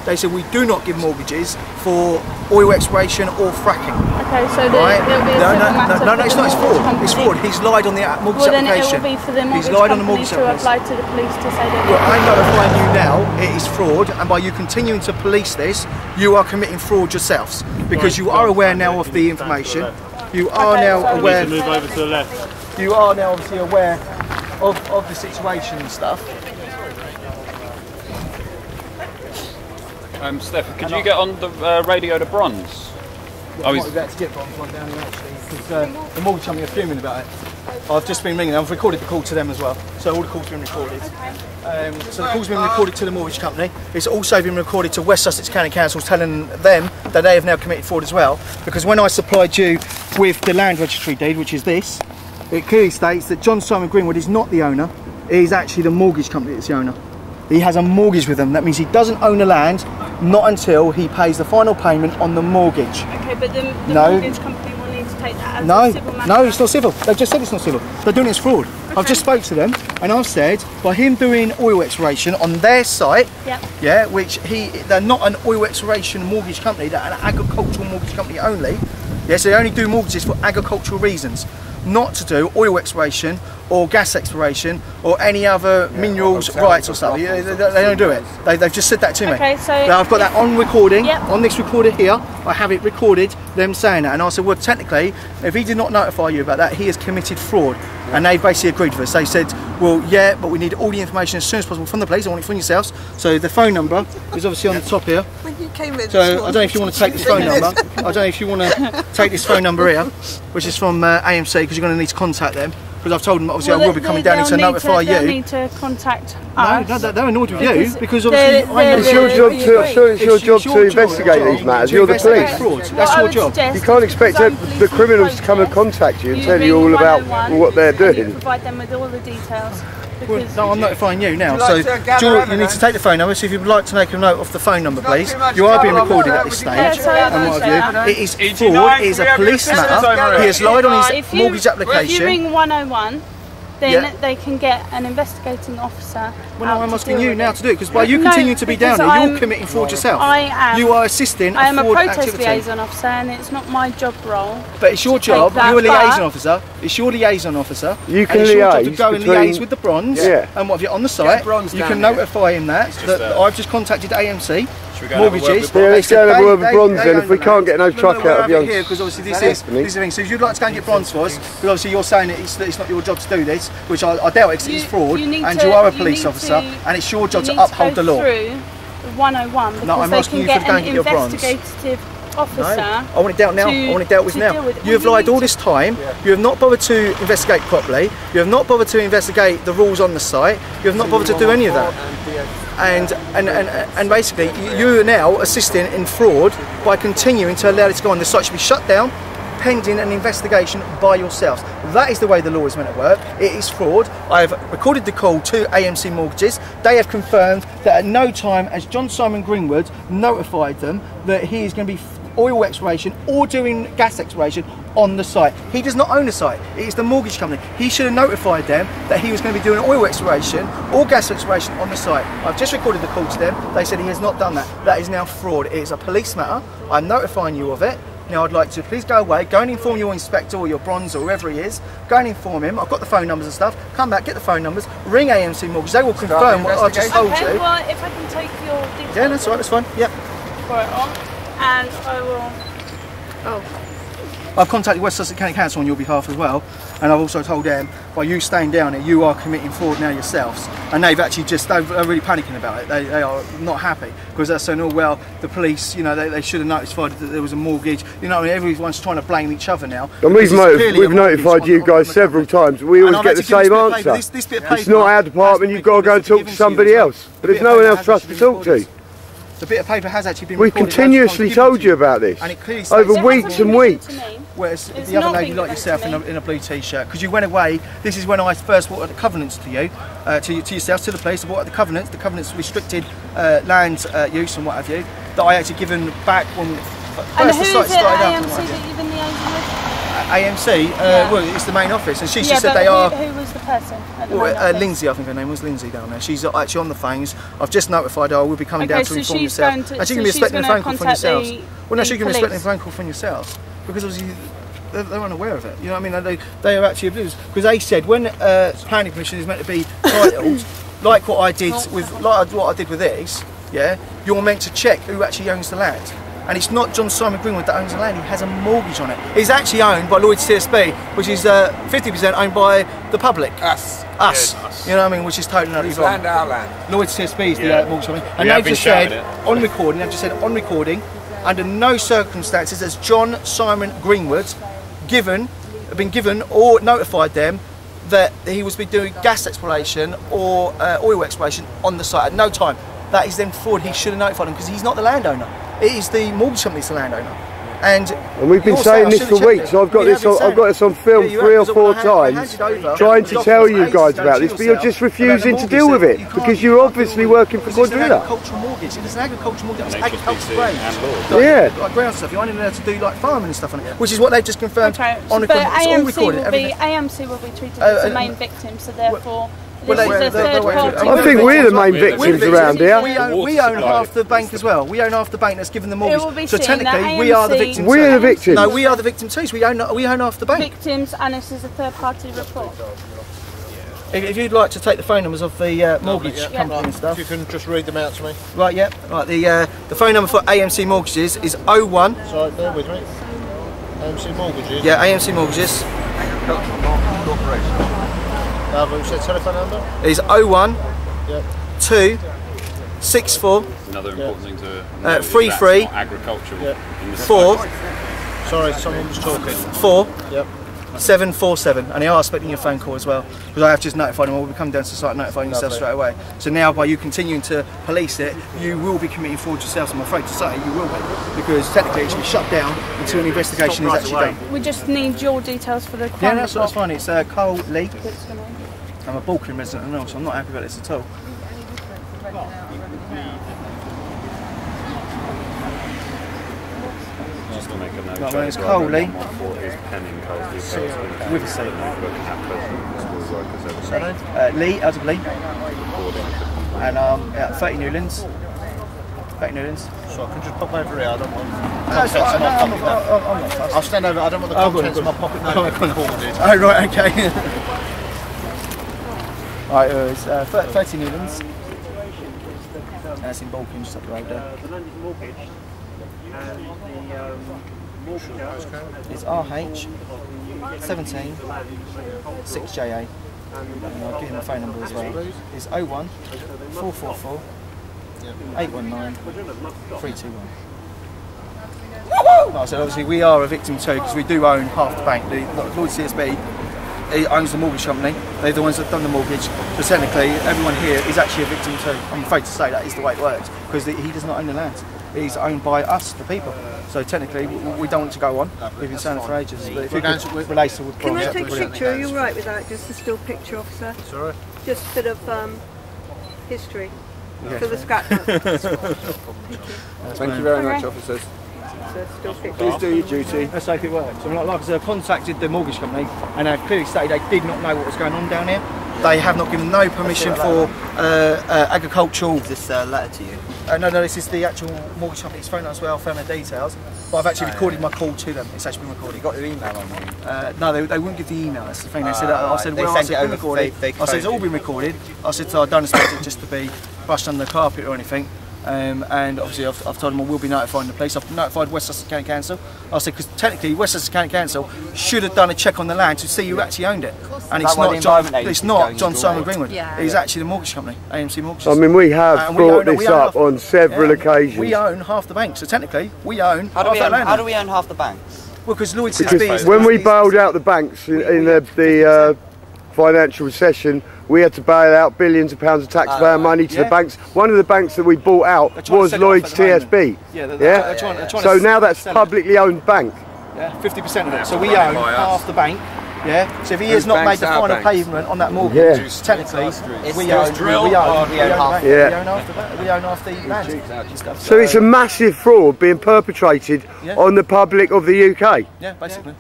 they said we do not give mortgages for oil exploration or fracking. Okay, so there'll be a civil matter. No, it's not. It's fraud. It's fraud. He's lied on the mortgage application. Well, then it will be for the mortgage company to apply to the police to say that. Well, I'm notifying you now. It is fraud, and by you continuing to police this, you are committing fraud yourselves because you are aware now of the information. You are now aware. Move over to the left. You are now obviously aware of the situation and stuff. Steph, could you get on the radio to Bronze? Yeah, I was about to get Bronze right down here actually, because the mortgage company are fuming about it. I've just been ringing them. I've recorded the call to them as well, so all the calls have been recorded. So the call's been recorded to the mortgage company. It's also been recorded to West Sussex County Council, telling them that they have now committed fraud as well. Because when I supplied you with the land registry deed, which is this, it clearly states that John Simon Greenwood is not the owner. It is actually the mortgage company that's the owner. He has a mortgage with them. That means he doesn't own the land, not until he pays the final payment on the mortgage. Okay, but the mortgage company will need to take that as a civil matter. No, it's not civil. They've just said it's not civil. They're doing it as fraud. Okay. I've just spoke to them, and I've said by him doing oil exploration on their site, yeah, which they're not an oil exploration mortgage company. They're an agricultural mortgage company only. Yes, they only do mortgages for agricultural reasons, not to do oil exploration or gas exploration or any other minerals rights or stuff. They don't do it. They've just said that to me. Okay, so now I've got that on recording, on this recorder here. I have it recorded, them saying that. And I said, well, technically, if he did not notify you about that, he has committed fraud. And they basically agreed with us. They said, well, yeah, but we need all the information as soon as possible from the police. I want it from yourselves. So the phone number is obviously on the top here. When you came in, so I don't know if you want to take this phone number. I don't know if you want to take this phone number here, which is from AMC, because you're going to need to contact them. Because I've told them, obviously, I will be coming down here to notify you. They'll need to contact us. No, they're annoyed with you because obviously it's your job to investigate these matters. You're the police. That's your job. You can't expect the criminals to come and contact you and tell you all about what they're doing. Provide them with all the details. Well, no, I'm notifying you now. So you need to take the phone number. So if you'd like to make a note of the phone number, please. You are being recorded at this stage. And what have you? It is fraud. It is a police matter. He has lied on his mortgage application. If you ring 101, then they can get an investigating officer. Well, no, I'm asking you now to do it, because by you continuing to be down here, you're committing fraud yourself. You are assisting I am a fraud protest activity. liaison officer, and it's not my job role. But it's your job. You're a liaison officer. It's your liaison officer. You can liaise. It's your job to go and between... liaise with the Bronze. And what have you on the site? You can notify him that I've just contacted AMC. Mortgages. Yeah, let's go and have a word with Bronze then. If we can't get no truck out of young. Because obviously this is the thing. So if you'd like to go and get Bronze for us, because obviously you're saying that it's not your job to do this, which I doubt it, because it's fraud, and you are a police officer, and it's your job to uphold the law. Through 101 because I'm asking you to go and get your Bronze. Investigative officer. I want it dealt now. I want it dealt with now. You have lied all this time. You have not bothered to investigate properly. You have not bothered to investigate the rules on the site. You have not bothered to do any of that. And basically, you are now assisting in fraud by continuing to allow it to go on. The site should be shut down, pending an investigation by yourselves. That is the way the law is meant to work. It is fraud. I have recorded the call to AMC Mortgages. They have confirmed that at no time has John Simon Greenwood notified them that he is going to be oil exploration or doing gas exploration on the site. He does not own the site. It is the mortgage company. He should have notified them that he was going to be doing oil exploration or gas exploration on the site. I've just recorded the call to them. They said he has not done that. That is now fraud. It is a police matter. I'm notifying you of it. Now I'd like to please go away, go and inform your inspector or your Bronze or whoever he is. Go and inform him. I've got the phone numbers and stuff. Come back, get the phone numbers, ring AMC Mortgage. They will confirm what I just told you. Well, if I can take your details. Yeah, that's all right. That's fine. Yep. For it on, and I will. I've contacted West Sussex County Council on your behalf as well, and I've also told them by you staying down here, you are committing fraud now yourselves. And they've actually they're really panicking about it. They are not happy because they're saying, oh well, the police, you know, they should have notified that there was a mortgage. You know, everyone's trying to blame each other now. And we've notified you guys several times. We always get the same answer. It's not our department. You've got to go and talk to somebody else. But there's no one else for us to talk to. The bit of paper has actually been recorded. We continuously told you about this over weeks and weeks. Whereas the other lady like yourself in a blue t-shirt, because you went away. This is when I first brought out the covenants to you, to yourselves, to the police. I brought out the covenants restricted land use and what have you, that I actually given back when first the site started up. And who is it at AMC that you've been liaising with? AMC, well, it's the main office, and she said they are. Who was the person? At the main office? Lindsay, I think her name was Lindsay down there. She's actually on the phones. I've just notified her. We'll be coming down to inform yourself. And she can be expecting a phone call from yourselves. Well, no, she can be expecting a phone call from yourselves because obviously they're unaware of it. You know what I mean? They are actually oblivious because they said when planning permission is meant to be titled, like what I did with these. Yeah, you're meant to check who actually owns the land. And it's not John Simon Greenwood that owns the land, he has a mortgage on it. It's actually owned by Loyds TSB, which is 50% owned by the public. Us. Yes. You know what I mean, which is totally not wrong. Land, our land. Loyds TSB is the mortgage company. And they've just said, on recording, under no circumstances has John Simon Greenwood been given or notified them that he was doing gas exploration or oil exploration on the site at no time. That is then fraud. He should have notified them because he's not the landowner. It is the mortgage company that's the landowner. And we've been saying this for weeks. I've got this on film 3 or 4 times, trying to tell you guys about this, but you're just refusing to deal with it because you're obviously working for Quadrilla. It's an agricultural mortgage. It's an agricultural mortgage. It's agricultural grounds. Yeah. Like ground stuff. You're only allowed to do like farming and stuff on it, which is what they've just confirmed on recording. It's all recorded. AMC will be treated as the main victim, so therefore. I think we're the main victims around here. We own half the bank as well. We own half the bank that's given the mortgage. So technically, we are the victims. We're the victims. No, we are the victims too. So we own half the bank. Victims, and this is a third-party report. If you'd like to take the phone numbers of the mortgage company and stuff, if you can just read them out to me. Right, yeah. Right. The phone number for AMC Mortgages is 01. Sorry, bear with me. AMC Mortgages. Yeah, AMC Mortgages. Corporation. We've said telephone number? Is 01 2 64 another important thing to 33 agricultural 4. Sorry, someone was talking. 4 747, and they are expecting your phone call as well because I have just notified them. We'll be coming down to the site notifying yourself straight away. So now by you continuing to police it, you will be committing fraud yourselves. I'm afraid to say you will be, because technically it should be shut down until an investigation is actually done. We just need your details for the crime. Yeah, that's fine. It's Carl Lee. I'm a Balcombe resident and all, so I'm not happy about this at all. Just to make a note. Right, well, it's Carl Lee. With a C. Lee, out of Lee. And at 30 Newlands. 30 Newlands. So I can just pop over here, I don't want I'm not fussed. I'll stand over, I don't want the contents of my pocket note. Oh, right, okay. Right, it's 30 Newlands. That's in Balcombe, just up the road there. It's RH 17 6JA. And I'll give him the phone number as well. It's 01 444 819 321. Like I said, obviously we are a victim too because we do own half the bank. The Loyds TSB owns the mortgage company. They're the ones that have done the mortgage. So technically, everyone here is actually a victim too. I'm afraid to say that is the way it works because he does not own the land. He's owned by us, the people. So technically, we don't want to go on. We've been saying it for ages. But if you could relate to with Can I take a picture? Are you all right with that? Just a still picture, officer? Sorry? Just a bit of history for the scrapbook. Thank you very much, officers. Please do your duty. Let's hope it works. Like I said, I contacted the mortgage company and they've clearly stated they did not know what was going on down here. They have not given no permission for agricultural. Is this a letter to you? No, this is the actual mortgage company's phone as well. I found the details, but I've actually recorded my call to them. It's actually been recorded. You got their email on you? No, they wouldn't give the email. That's the thing. They said, I said, well, it's been recorded. I said, it's all been recorded. I said, so I don't expect it just to be brushed under the carpet or anything. And obviously I've told them I will be notifying the police. I've notified West Sussex County Council. I said, because technically West Sussex County Council should have done a check on the land to see who actually owned it. And it's not John Simon Greenwood. It's actually the mortgage company, AMC Mortgages. I mean, we have brought this up on several occasions. We own half the bank, so technically we own half that land. How do we own half the banks? Well, because Loyds TSB... When we bailed out the banks in the financial recession, we had to bail out billions of pounds of taxpayer money to the banks. One of the banks that we bought out was Loyds TSB. So now that's a publicly owned bank. Yeah, 50% of it. So we own half the bank. Yeah. So if he has not made the final payment on that mortgage, technically we own half the land. So it's a massive fraud being perpetrated on the public of the UK. Yeah, basically.